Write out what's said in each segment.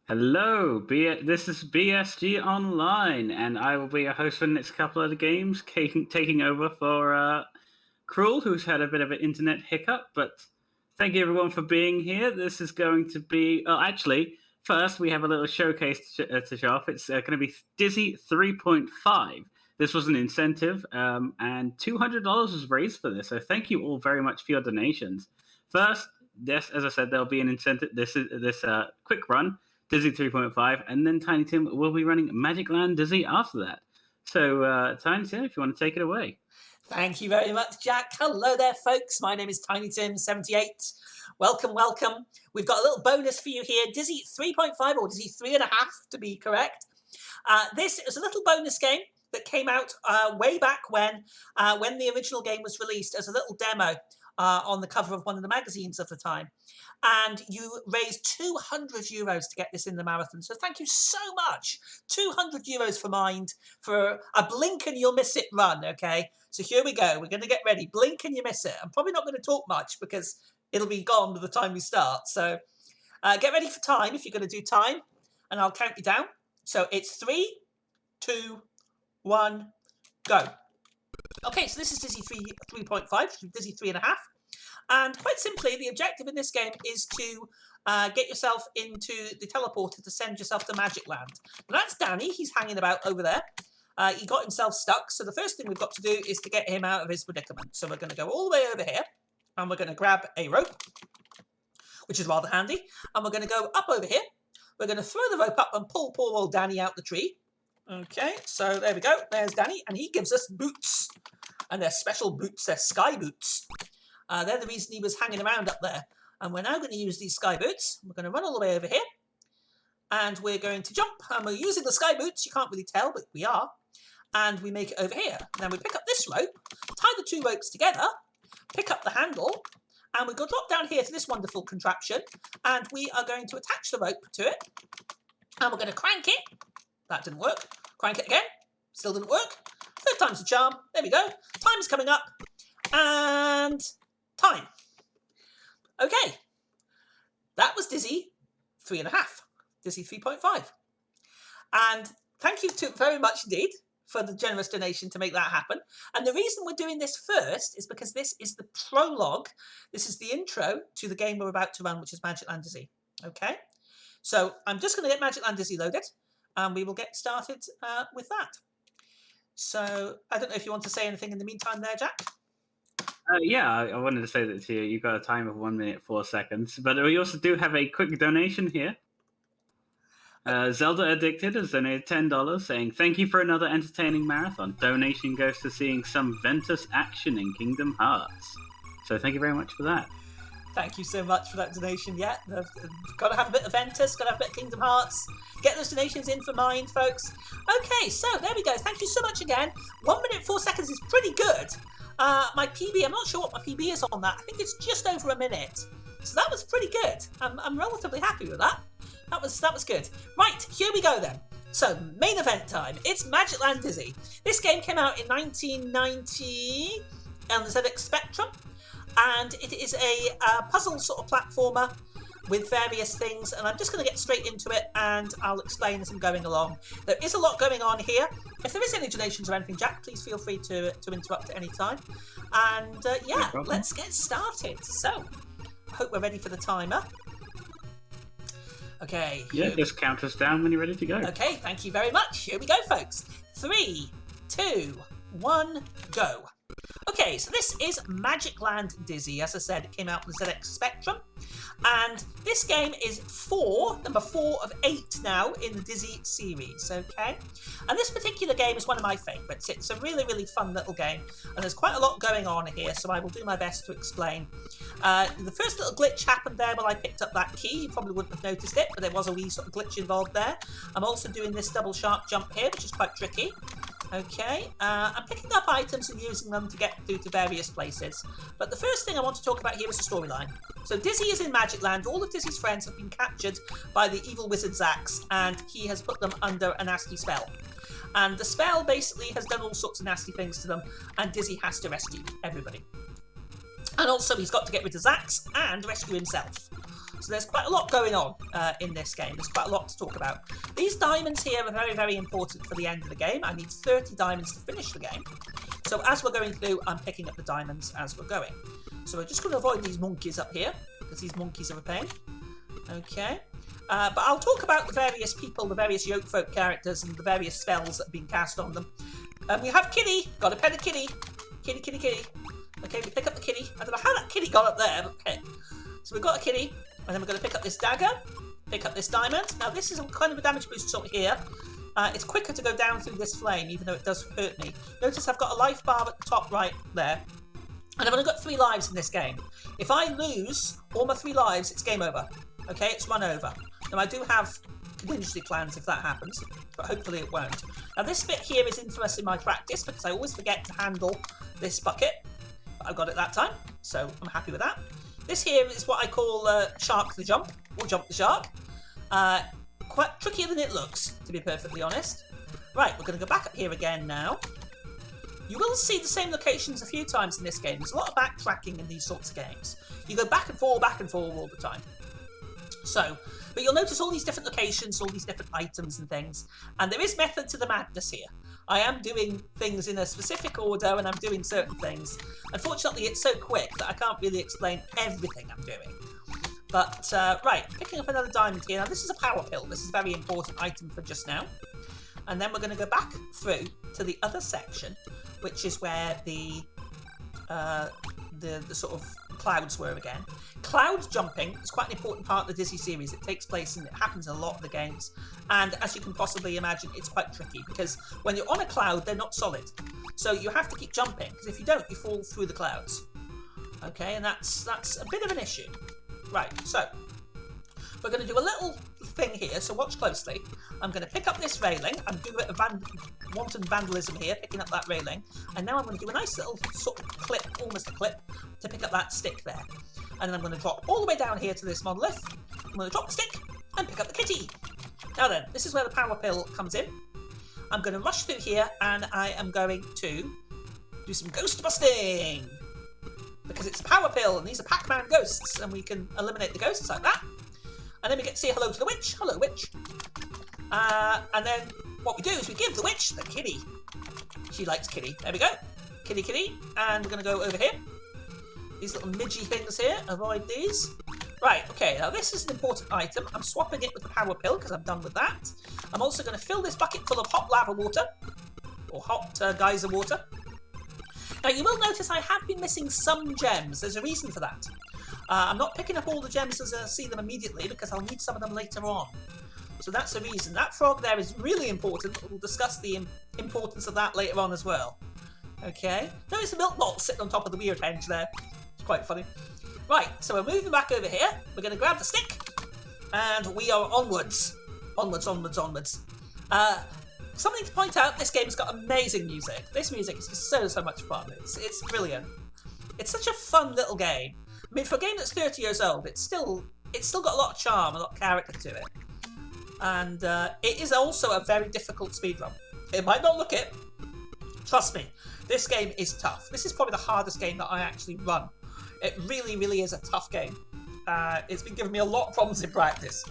This is BSG Online, and I will be your host for the next couple of the games, taking over for Cruel, who's had a bit of an internet hiccup. But thank you everyone for being here. This is going to be, first we have a little showcase to show off. It's going to be Dizzy 3.5. This was an incentive, and $200 was raised for this. So thank you all very much for your donations. First, yes, as I said, there'll be an incentive. This quick run. Dizzy 3.5, and then Tiny Tim will be running Magicland Dizzy after that. So, Tiny Tim, if you want to take it away. Thank you very much, Jack. Hello there, folks. My name is TinyTim78. Welcome, welcome. We've got a little bonus for you here. Dizzy 3.5, or Dizzy 3.5 to be correct. This is a little bonus game that came out way back when the original game was released as a little demo on the cover of one of the magazines of the time. And you raised €200 to get this in the marathon. So thank you so much. €200 for Mind for a blink and you'll miss it run, okay? So here we go. We're going to get ready. Blink and you miss it. I'm probably not going to talk much because it'll be gone by the time we start. So get ready for time if you're going to do time. And I'll count you down. So it's 3, 2, 1, go. Okay, so this is Dizzy 3.5, Dizzy 3.5. And quite simply, the objective in this game is to get yourself into the teleporter to send yourself to Magicland. Now that's Danny. He's hanging about over there. He got himself stuck. So the first thing we've got to do is to get him out of his predicament. So we're going to go all the way over here. And we're going to grab a rope, which is rather handy. And we're going to go up over here. We're going to throw the rope up and pull poor old Danny out the tree. Okay, so there we go. There's Danny. And he gives us boots. And they're special boots. They're sky boots. They're the reason he was hanging around up there. And we're now going to use these sky boots. We're going to run all the way over here. And we're going to jump. And we're using the sky boots. You can't really tell, but we are. And we make it over here. Then we pick up this rope, tie the two ropes together, pick up the handle, and we go drop down here to this wonderful contraption. And we are going to attach the rope to it. And we're going to crank it. That didn't work. Crank it again. Still didn't work. Third time's the charm. There we go. Time's coming up. And time. Okay. That was Dizzy 3.5. Dizzy 3.5. And thank you very much indeed for the generous donation to make that happen. And the reason we're doing this first is because this is the prologue. This is the intro to the game we're about to run, which is Magicland Dizzy. Okay? So I'm just going to get Magicland Dizzy loaded, and we will get started with that. So I don't know if you want to say anything in the meantime there, Jack? I wanted to say that to you. You've got a time of 1 minute, 4 seconds. But we also do have a quick donation here. Zelda Addicted has donated $10, saying, "Thank you for another entertaining marathon. Donation goes to seeing some Ventus action in Kingdom Hearts." So thank you very much for that. Thank you so much for that donation. Yeah, got to have a bit of Ventus, got to have a bit of Kingdom Hearts. Get those donations in for Mind, folks. Okay, so there we go. Thank you so much again. 1 minute, 4 seconds is pretty good. My PB, I'm not sure what my PB is on that. I think it's just over a minute. So that was pretty good. I'm relatively happy with that. That was good. Right, here we go then. So, main event time. It's Magicland Dizzy. This game came out in 1990 on the ZX Spectrum. And it is a puzzle sort of platformer with various things. And I'm just going to get straight into it and I'll explain as I'm going along. There is a lot going on here. If there is any donations or anything, Jack, please feel free to interrupt at any time. And yeah, no, let's get started. So, I hope we're ready for the timer. Okay. Yeah, just count us down when you're ready to go. Okay, thank you very much. Here we go, folks. 3, 2, 1, go. Okay, so this is Magicland Dizzy. As I said, it came out on the ZX Spectrum. And this game is number 4 of 8 now in the Dizzy series, okay? And this particular game is one of my favourites. It's a really, really fun little game. And there's quite a lot going on here, so I will do my best to explain. The first little glitch happened there when I picked up that key. You probably wouldn't have noticed it, but there was a wee sort of glitch involved there. I'm also doing this double sharp jump here, which is quite tricky. Okay, I'm picking up items and using them to get through to various places. But the first thing I want to talk about here is the storyline. So Dizzy is in Magicland. All of Dizzy's friends have been captured by the evil wizard Zax, and he has put them under a nasty spell. And the spell basically has done all sorts of nasty things to them, and Dizzy has to rescue everybody. And also he's got to get rid of Zax and rescue himself. So there's quite a lot going on in this game. There's quite a lot to talk about. These diamonds here are very, very important for the end of the game. I need 30 diamonds to finish the game. So as we're going through, I'm picking up the diamonds as we're going. So we're just going to avoid these monkeys up here, because these monkeys are a pain. Okay. But I'll talk about the various people, the various yoke folk characters, and the various spells that have been cast on them. We have Kitty. Got to pet a kitty. Kitty, kitty, kitty. Okay, we pick up the kitty. I don't know how that kitty got up there, but okay. So we've got a kitty, and then we're going to pick up this dagger, pick up this diamond. Now this is kind of a damage boost sort here. It's quicker to go down through this flame, even though it does hurt me. Notice I've got a life bar at the top right there. And I've only got 3 lives in this game. If I lose all my 3 lives, it's game over. Okay, it's run over. Now I do have contingency plans if that happens, but hopefully it won't. Now this bit here is interesting in my practice because I always forget to handle this bucket. But I got it that time, so I'm happy with that. This here is what I call shark the jump, or jump the shark. Quite trickier than it looks, to be perfectly honest. Right, we're going to go back up here again now. You will see the same locations a few times in this game. There's a lot of backtracking in these sorts of games. You go back and forth all the time. So, but you'll notice all these different locations, all these different items and things. And there is method to the madness here. I am doing things in a specific order and I'm doing certain things. Unfortunately, it's so quick that I can't really explain everything I'm doing. But, right, picking up another diamond here. Now, this is a power pill. This is a very important item for just now. And then we're going to go back through to the other section, which is where the sort of clouds were again. Cloud jumping is quite an important part of the Dizzy series. It takes place and it happens in a lot of the games. And as you can possibly imagine, it's quite tricky because when you're on a cloud, they're not solid. So you have to keep jumping because if you don't, you fall through the clouds. Okay, and that's a bit of an issue. Right, so we're going to do a little thing here, so watch closely. I'm going to pick up this railing. I'm doing a bit of wanton vandalism here, picking up that railing. And now I'm going to do a nice little sort of clip, almost a clip, to pick up that stick there. And then I'm going to drop all the way down here to this monolith. I'm going to drop the stick and pick up the kitty. Now then, this is where the power pill comes in. I'm going to rush through here and I am going to do some ghost busting. Because it's a power pill and these are Pac-Man ghosts and we can eliminate the ghosts like that. And then we get to say hello to the witch. Hello, witch. And then what we do is we give the witch the kitty. She likes kitty. There we go. Kitty, kitty. And we're going to go over here. These little midgy things here. Avoid these. Right, okay. Now this is an important item. I'm swapping it with the power pill because I'm done with that. I'm also going to fill this bucket full of hot lava water. Or hot geyser water. Now you will notice I have been missing some gems. There's a reason for that. I'm not picking up all the gems as I see them immediately because I'll need some of them later on. So that's the reason. That frog there is really important. We'll discuss the importance of that later on as well. Okay. Notice the milk bottle sitting on top of the weird henge there. It's quite funny. Right, so we're moving back over here. We're going to grab the stick. And we are onwards. Onwards, onwards, onwards. Something to point out, this game's got amazing music. This music is just so much fun. It's brilliant. It's such a fun little game. I mean, for a game that's 30 years old, it's still got a lot of charm, a lot of character to it. And it is also a very difficult speedrun. It might not look it. Trust me, this game is tough. This is probably the hardest game that I actually run. It really, really is a tough game. It's been giving me a lot of problems in practice.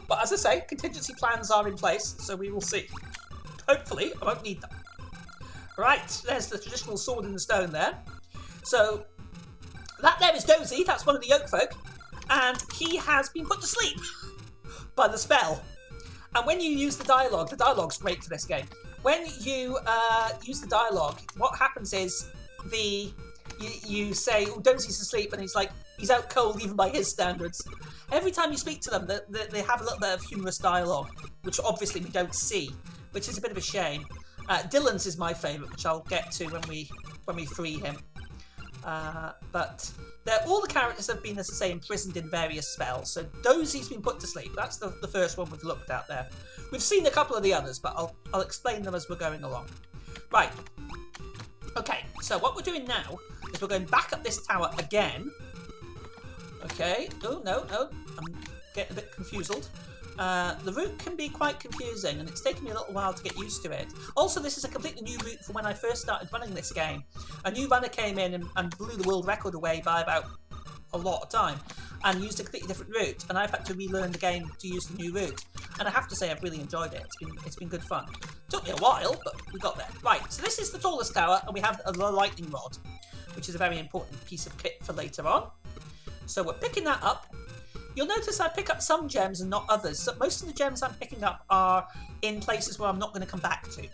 But as I say, contingency plans are in place, so we will see. Hopefully, I won't need them. Right, there's the traditional sword in the stone there. So, that there is Dozy, that's one of the yoke folk, and he has been put to sleep by the spell. And when you use the dialogue's great for this game. When you use the dialogue, what happens is you say, oh, Dozy's asleep, and he's out cold even by his standards. Every time you speak to them, they have a little bit of humorous dialogue, which obviously we don't see, which is a bit of a shame. Dylan's is my favourite, which I'll get to when we free him. But all the characters have been, as I say, imprisoned in various spells. So Dozy's been put to sleep. That's the first one we've looked at there. We've seen a couple of the others, but I'll explain them as we're going along. Right. Okay, so what we're doing now is we're going back up this tower again. Okay. Oh, no. I'm getting a bit confused. The route can be quite confusing, and it's taken me a little while to get used to it. Also, this is a completely new route from when I first started running this game. A new runner came in and blew the world record away by about a lot of time. and used a completely different route, and I've had to relearn the game to use the new route. And I have to say I've really enjoyed it. It's been good fun. Took me a while, but we got there. Right, so this is the tallest tower, and we have the lightning rod, which is a very important piece of kit for later on. So we're picking that up. You'll notice I pick up some gems and not others. So most of the gems I'm picking up are in places where I'm not going to come back to.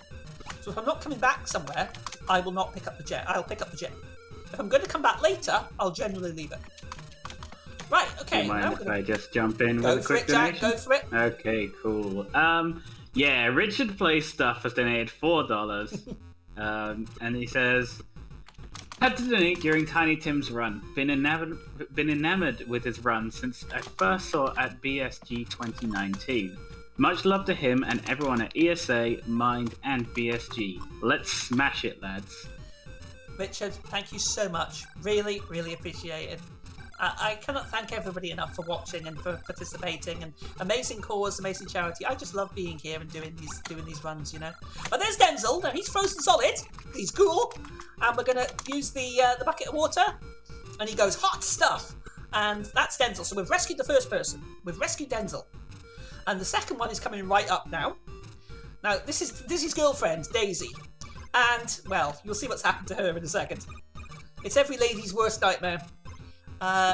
So if I'm not coming back somewhere, I will not pick up the gem. I'll pick up the gem. If I'm going to come back later, I'll generally leave it. Right, okay. Do you mind if I just jump in with a quick donation? donation? Go for it. Okay, cool. Yeah, Richard Plays Stuff has donated $4. And he says, had to donate during Tiny Tim's run. Been enamored with his run since I first saw it at BSG 2019. Much love to him and everyone at ESA, Mind, and BSG. Let's smash it, lads. Richard, thank you so much. Really, really appreciate it. I cannot thank everybody enough for watching and for participating, and amazing cause, amazing charity. I just love being here and doing these runs, you know. But there's Denzel. Now he's frozen solid. He's cool, and we're gonna use the bucket of water, and he goes hot stuff, and that's Denzel. So we've rescued the first person. We've rescued Denzel, and the second one is coming right up now. Now this is Dizzy's girlfriend, Daisy, and well, you'll see what's happened to her in a second. It's every lady's worst nightmare.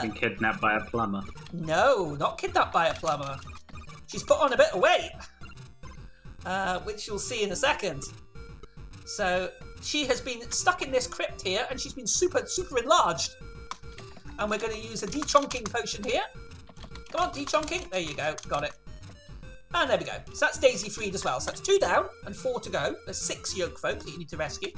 Been kidnapped by a plumber. No, not kidnapped by a plumber. She's put on a bit of weight, which you'll see in a second. So she has been stuck in this crypt here, and she's been super enlarged. And we're going to use a de-chonking potion here. Come on, de-chonking. There you go, got it. And there we go. So that's Daisy freed as well. So that's 2 down and 4 to go. There's 6 yoke folk that you need to rescue.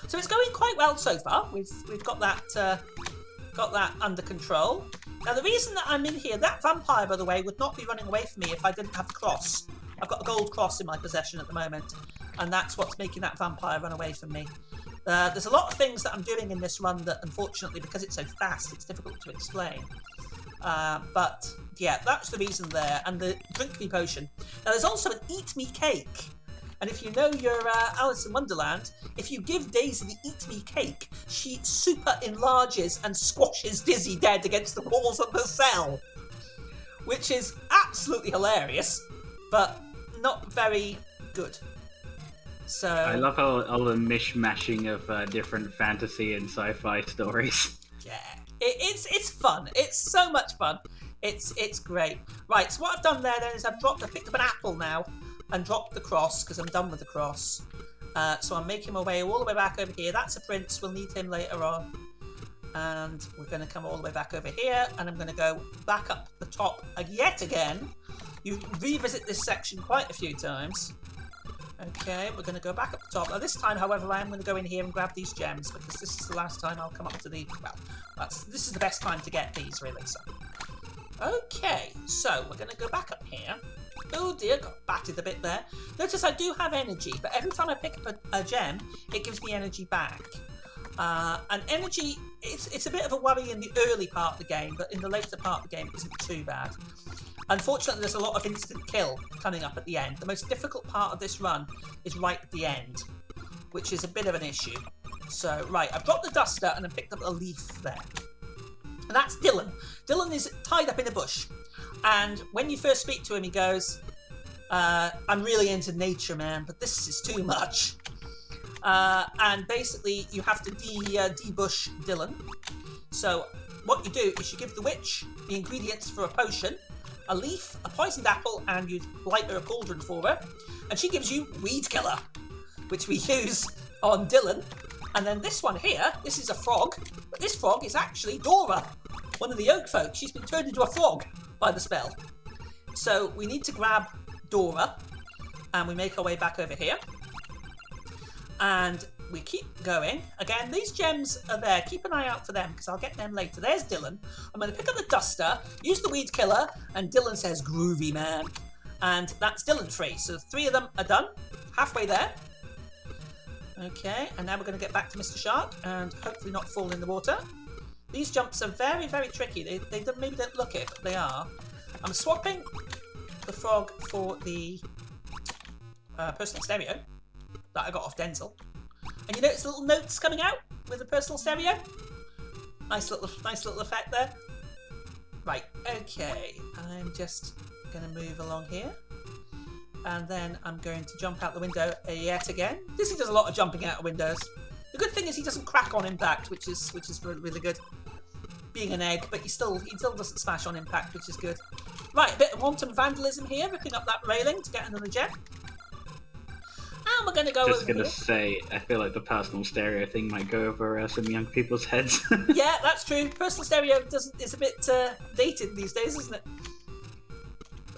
So it's going quite well so far. We've got that under control. Now the reason that I'm in here, that vampire, by the way, would not be running away from me if I didn't have the cross. I've got a gold cross in my possession at the moment, and that's what's making that vampire run away from me. There's a lot of things that I'm doing in this run that, unfortunately, because it's so fast, it's difficult to explain. But yeah, that's the reason there. And the drink me potion. Now there's also an eat me cake. And if you know your Alice in Wonderland, if you give Daisy the eat me cake, she super enlarges and squashes Dizzy dead against the walls of the cell. Which is absolutely hilarious, but not very good. So I love all the mishmashing of different fantasy and sci-fi stories. Yeah, it's fun. It's so much fun. It's great. Right, so what I've done there then is I've picked up an apple now and dropped the cross because I'm done with the cross. So I'm making my way all the way back over here. That's a prince. We'll need him later on. And we're going to come all the way back over here, and I'm going to go back up the top yet again. You revisit this section quite a few times. Okay, we're going to go back up the top. Now this time, however, I am going to go in here and grab these gems because this is the last time I'll come up to the... Well, this is the best time to get these, really. So. Okay, so we're going to go back up here. Oh dear, got batted a bit there. Notice I do have energy, but every time I pick up a gem, it gives me energy back. And energy, it's a bit of a worry in the early part of the game, but in the later part of the game, it isn't too bad. Unfortunately, there's a lot of instant kill coming up at the end. The most difficult part of this run is right at the end, which is a bit of an issue. So, right, I've dropped the duster and I picked up a leaf there. And that's Dylan. Dylan is tied up in a bush. And when you first speak to him, he goes, I'm really into nature, man, but this is too much. And basically, you have to debush Dylan. So what you do is you give the witch the ingredients for a potion, a leaf, a poisoned apple, and you light her a cauldron for her. And she gives you weed killer, which we use on Dylan. And then this one here, this is a frog, but this frog is actually Dora, one of the oak folk. She's been turned into a frog by the spell. So we need to grab Dora, and we make our way back over here. And we keep going. Again, these gems are there. Keep an eye out for them, because I'll get them later. There's Dylan. I'm going to pick up the duster, use the weed killer, and Dylan says, groovy, man. And that's Dylan free. So 3 of them are done. Halfway there. Okay, and now we're going to get back to Mr. Shark, and hopefully not fall in the water. These jumps are very, very tricky. They maybe don't look it, but they are. I'm swapping the frog for the personal stereo that I got off Denzel. And you notice little notes coming out with the personal stereo? Nice little effect there. Right, okay. I'm just going to move along here. And then I'm going to jump out the window yet again. Dizzy does a lot of jumping out of windows. The good thing is he doesn't crack on impact, which is really, really good. Being an egg, but he still doesn't smash on impact, which is good. Right, a bit of wanton vandalism here, ripping up that railing to get another gem. And we're going to go Just over going to here. say, I feel like the personal stereo thing might go over some young people's heads. Yeah, that's true. Personal stereo is a bit dated these days, isn't it?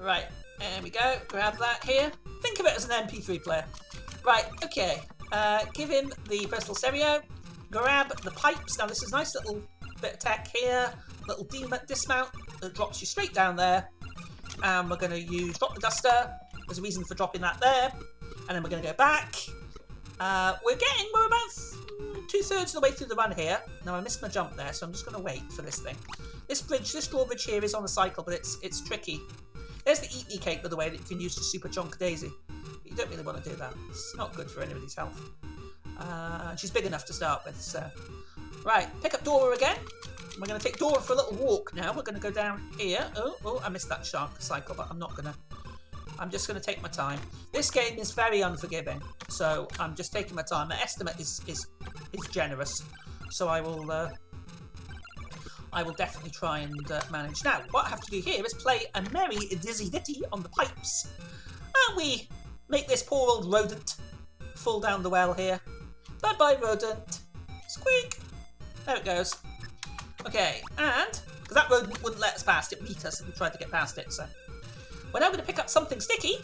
Right, there we go. Grab that here. Think of it as an MP3 player. Right, okay. Give him the personal stereo. Grab the pipes. Now, this is a nice little bit of tech here. Little dismount that drops you straight down there. And we're going to use drop the duster. There's a reason for dropping that there. And then we're going to go back. We're about 2/3 of the way through the run here. Now I missed my jump there, so I'm just going to wait for this thing. This drawbridge here is on a cycle, but it's tricky. There's the Eat Me cake, by the way, that you can use to super chunk Daisy. But you don't really want to do that. It's not good for anybody's health. She's big enough to start with, so... Right, pick up Dora again. We're going to take Dora for a little walk now. We're going to go down here. Oh, I missed that shark cycle, but I'm not going to... I'm just going to take my time. This game is very unforgiving, so I'm just taking my time. My estimate is generous, so I will definitely try and manage. Now, what I have to do here is play a merry dizzy ditty on the pipes, and we make this poor old rodent fall down the well here. Bye-bye, rodent. Squeak. There it goes. Okay, and because that rodent wouldn't let us past, it beat us if we tried to get past it, so... We're now going to pick up something sticky,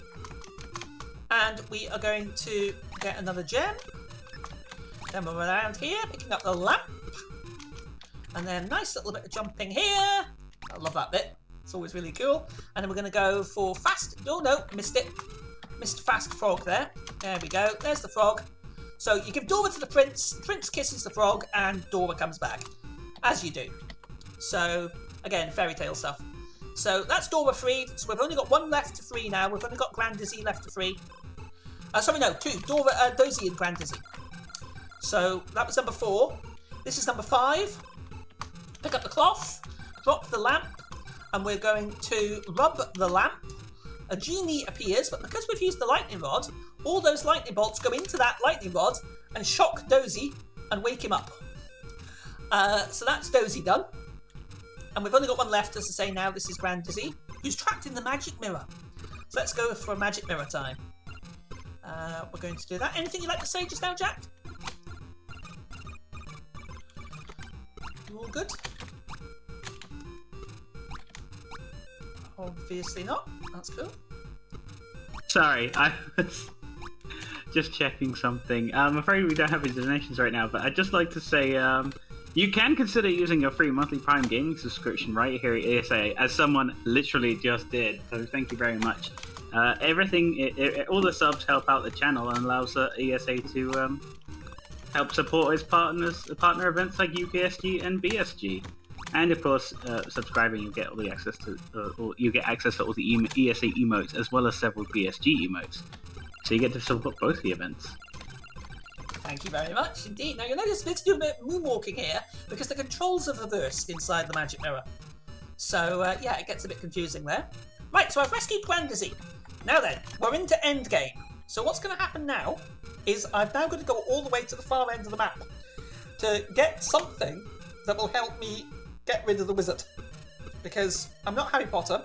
and we are going to get another gem. Then we're around here, picking up the lamp, and then nice little bit of jumping here. I love that bit. It's always really cool. And then we're going to go for fast. Oh no, missed it. Missed fast frog there. There we go. There's the frog. So you give Dora to the prince kisses the frog, and Dora comes back, as you do. So again, fairy tale stuff. So that's Dora freed. So we've only got one left to free now. We've only got Grand Dizzy left to free. Sorry, no, two. Dora, Dozy and Grand Dizzy. So that was number 4. This is number 5. Pick up the cloth, drop the lamp, and we're going to rub the lamp. A genie appears, but because we've used the lightning rod, all those lightning bolts go into that lightning rod and shock Dozy and wake him up. So that's Dozy done. And we've only got one left, as I say now. This is Grand Dizzy, who's trapped in the magic mirror. So let's go for a magic mirror time. We're going to do that. Anything you'd like to say just now, Jack? You all good? Obviously not. That's cool. Sorry, I was just checking something. I'm afraid we don't have any donations right now, but I'd just like to say... you can consider using your free monthly Prime Gaming subscription right here at ESA, as someone literally just did. So thank you very much. All the subs help out the channel and allows ESA to help support its partner events like UKSG and BSG. And of course, subscribing you get all the access to, you get access to all the ESA emotes as well as several BSG emotes. So you get to support both the events. Thank you very much indeed. Now you'll notice let's do a bit of moonwalking here because the controls are reversed inside the magic mirror. So yeah, it gets a bit confusing there. Right, so I've rescued Grand Dizzy. Now then, we're into endgame. So what's going to happen now is I've now got to go all the way to the far end of the map to get something that will help me get rid of the wizard. Because I'm not Harry Potter.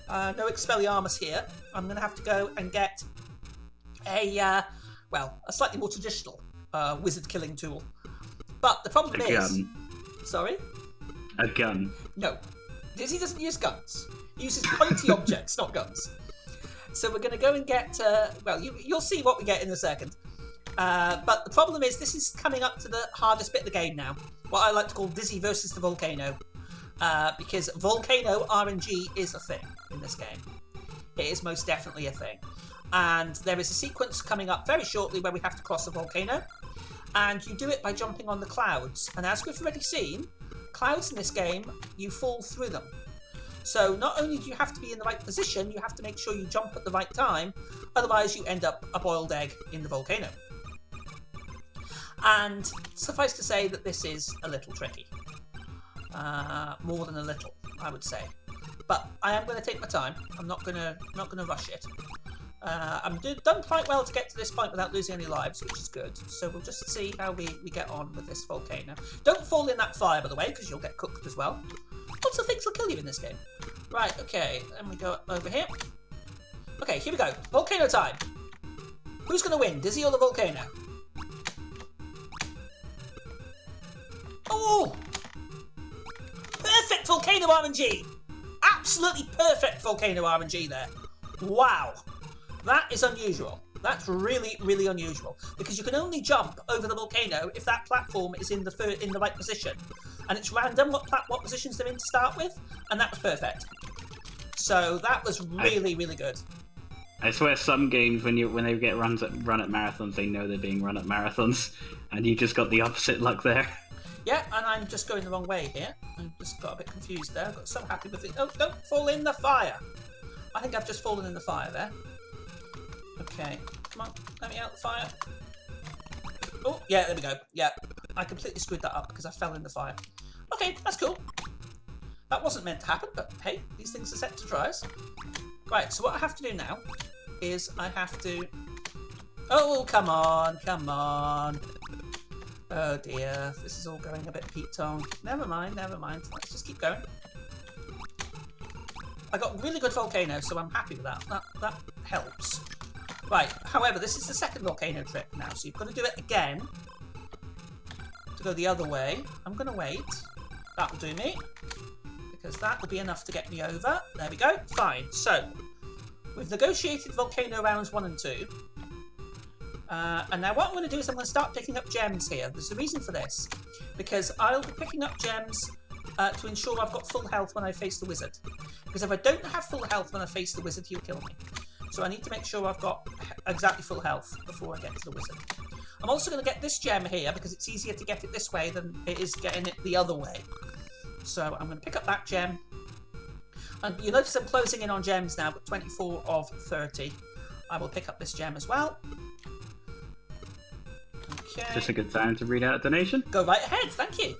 No Expelliarmus here. I'm going to have to go and get a slightly more traditional wizard killing tool. But the problem is... gun. Sorry? A gun. No. Dizzy doesn't use guns. He uses pointy objects, not guns. So we're going to go and get... you'll see what we get in a second. But the problem is this is coming up to the hardest bit of the game now. What I like to call Dizzy versus the Volcano. Because Volcano RNG is a thing in this game. It is most definitely a thing. And there is a sequence coming up very shortly where we have to cross a volcano. And you do it by jumping on the clouds. And as we've already seen, clouds in this game, you fall through them. So not only do you have to be in the right position, you have to make sure you jump at the right time. Otherwise, you end up a boiled egg in the volcano. And suffice to say that this is a little tricky. More than a little. I would say. But I am going to take my time. I'm not going to rush it. I'm done quite well to get to this point without losing any lives, which is good. So we'll just see how we get on with this volcano. Don't fall in that fire, by the way, because you'll get cooked as well. Lots of things will kill you in this game. Right, okay, then we go over here. Okay, here we go. Volcano time. Who's going to win, Dizzy or the volcano? Oh! Perfect volcano RNG! Absolutely perfect volcano RNG there. Wow. That is unusual. That's really, really unusual. Because you can only jump over the volcano if that platform is in the right position. And it's random what positions they're in to start with. And that was perfect. So that was really, really good. I swear some games, when they get run at marathons, they know they're being run at marathons. And you just got the opposite luck there. Yeah, and I'm just going the wrong way here. I just got a bit confused there. I got so happy with it. Oh, don't fall in the fire. I think I've just fallen in the fire there. Okay, come on, let me out the fire. Oh, yeah, there we go. Yeah, I completely screwed that up because I fell in the fire. Okay, that's cool. That wasn't meant to happen, but hey, these things are set to try us. Right, so what I have to do now is I have to... Oh, come on, come on. Oh dear, this is all going a bit Pete-tong. Never mind, let's just keep going. I got really good volcano, so I'm happy with that. That helps. Right, however, this is the second volcano trick now, so you've got to do it again to go the other way. I'm going to wait. That'll do me, because that will be enough to get me over. There we go. Fine. So, we've negotiated volcano rounds 1 and 2. And now what I'm going to do is I'm going to start picking up gems here. There's a reason for this, because I'll be picking up gems to ensure I've got full health when I face the wizard. Because if I don't have full health when I face the wizard, he'll kill me. So I need to make sure I've got exactly full health before I get to the wizard. I'm also going to get this gem here because it's easier to get it this way than it is getting it the other way. So I'm going to pick up that gem. And you notice I'm closing in on gems now, but 24 of 30. I will pick up this gem as well. Okay. Just a good time to read out a donation. Go right ahead, thank you.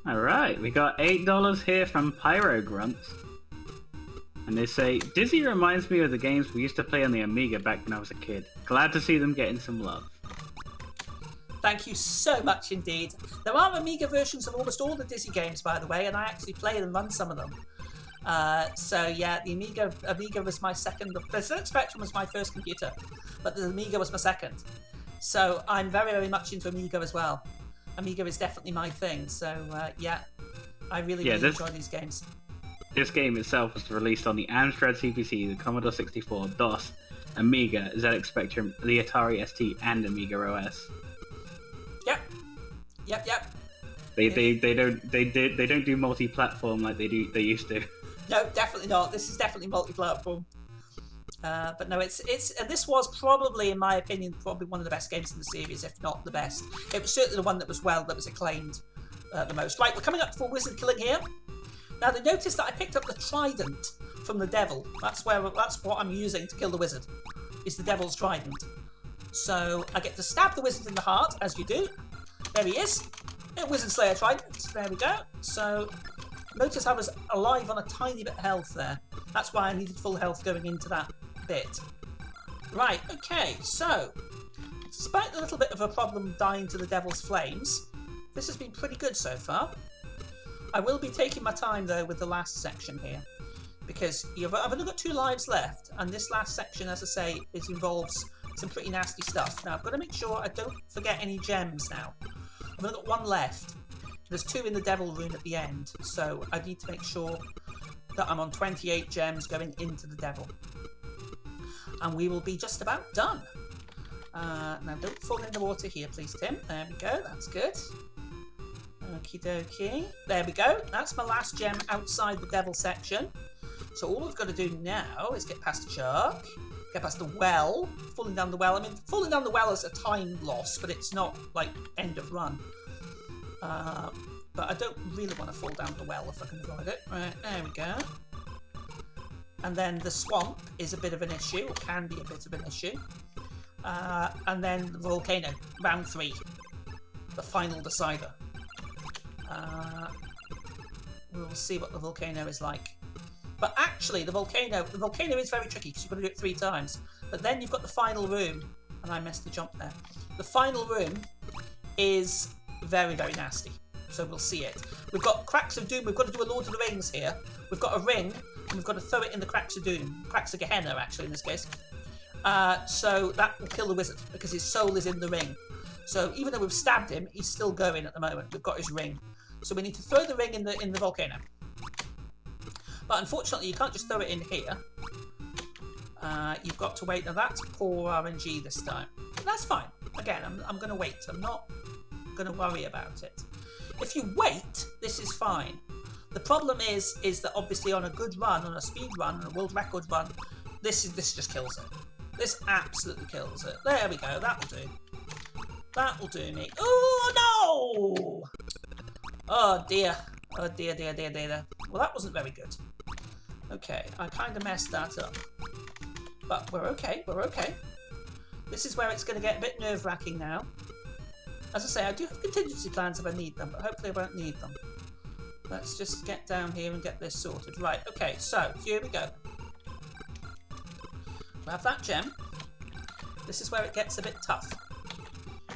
Alright, we got $8 here from Pyro Grunts. And they say, Dizzy reminds me of the games we used to play on the Amiga back when I was a kid. Glad to see them getting some love. Thank you so much indeed. There are Amiga versions of almost all the Dizzy games, by the way, and I actually play and run some of them. So yeah, the Amiga was my second. The ZX Spectrum was my first computer, but the Amiga was my second. So I'm very, very much into Amiga as well. Amiga is definitely my thing. So yeah, I really enjoy these games. This game itself was released on the Amstrad CPC, the Commodore 64, DOS, Amiga, ZX Spectrum, the Atari ST, and Amiga OS. Yep. They don't do multi-platform like they used to. No, definitely not. This is definitely multi-platform. But no, this was probably, in my opinion, probably one of the best games in the series, if not the best. It was certainly the one that was acclaimed the most. Right, we're coming up for wizard killing here. Now, they noticed that I picked up the trident from the devil. That's what I'm using to kill the wizard, is the devil's trident. So I get to stab the wizard in the heart, as you do. There he is. Wizard Slayer trident. There we go. So notice I was alive on a tiny bit of health there. That's why I needed full health going into that bit. Right, okay, so despite a little bit of a problem dying to the devil's flames, this has been pretty good so far. I will be taking my time though with the last section here, because I've only got 2 lives left, and this last section, as I say, involves some pretty nasty stuff. Now I've got to make sure I don't forget any gems now. I've only got 1 left. There's 2 in the devil rune at the end, so I need to make sure that I'm on 28 gems going into the devil. And we will be just about done. Now don't fall in the water here, please, Tim. There we go, that's good. Okie dokie. There we go. That's my last gem outside the devil section. So all we've got to do now is get past the shark, get past the well, falling down the well. I mean, falling down the well is a time loss, but it's not like end of run. But I don't really want to fall down the well if I can avoid it. Right, there we go. And then the swamp is a bit of an issue, or can be a bit of an issue. And then the volcano, round 3, the final decider. We'll will see what the volcano is like. But actually, the volcano is very tricky because you've got to do it 3 times. But then you've got the final room, and I messed the jump there. The final room is very, very nasty. So we'll see it. We've got Cracks of Doom. We've got to do a Lord of the Rings here. We've got a ring, and we've got to throw it in the Cracks of Doom. Cracks of Gehenna, actually, in this case. So that will kill the wizard, because his soul is in the ring. So even though we've stabbed him, he's still going at the moment. We've got his ring. So we need to throw the ring in the volcano. But unfortunately, you can't just throw it in here. You've got to wait. Now that's poor RNG this time. But that's fine. Again, I'm going to wait. I'm not going to worry about it. If you wait, this is fine. The problem is that obviously on a good run, on a speed run, on a world record run, this just kills it. This absolutely kills it. There we go. That'll do. That'll do me. Oh no! Oh dear. Oh dear, dear, dear, dear. Well, that wasn't very good. Okay, I kind of messed that up. But we're okay, we're okay. This is where it's going to get a bit nerve-wracking now. As I say, I do have contingency plans if I need them, but hopefully I won't need them. Let's just get down here and get this sorted. Right, okay, so here we go. We have that gem. This is where it gets a bit tough.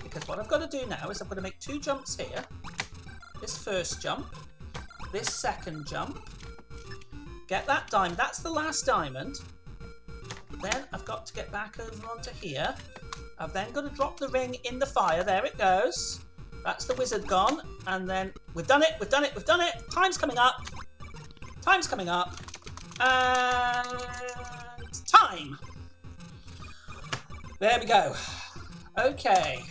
Because what I've got to do now is I've got to make 2 jumps here. This first jump. This second jump. Get that diamond. That's the last diamond. Then I've got to get back over onto here. I've then got to drop the ring in the fire. There it goes. That's the wizard gone. And then we've done it. We've done it. We've done it. Time's coming up. Time's coming up. And time. There we go. Okay.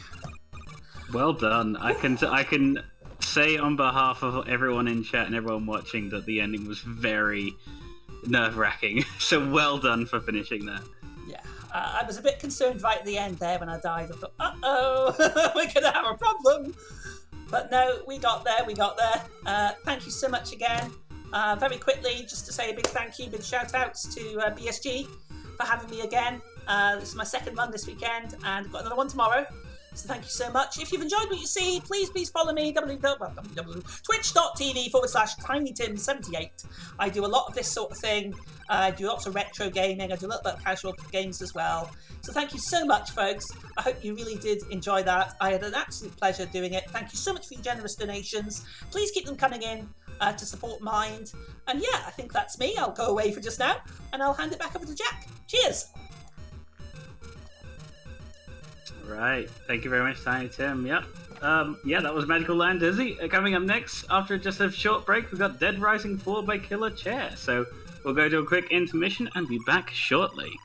Well done. I can say on behalf of everyone in chat and everyone watching that the ending was very nerve-wracking. So well done for finishing that. Yeah, I was a bit concerned right at the end there when I died. I thought, uh-oh, we're going to have a problem. But no, we got there, we got there. Thank you so much again. Very quickly, just to say a big thank you, big shout-outs to BSG for having me again. This is my second run this weekend, and I've got another one tomorrow. So thank you so much. If you've enjoyed what you see, please follow me, twitch.tv/TinyTim78. I do a lot of this sort of thing. I do lots of retro gaming. I do a little bit of casual games as well. So thank you so much, folks. I hope you really did enjoy that. I had an absolute pleasure doing it. Thank you so much for your generous donations. Please keep them coming in to support Mind. And yeah, I think that's me. I'll go away for just now, and I'll hand it back over to Jack. Cheers! Right, thank you very much, Tiny Tim. Yep. Yeah, that was Magical Land Dizzy. Coming up next, after just a short break, we've got Dead Rising 4 by Killer Chair. So we'll go to a quick intermission and be back shortly.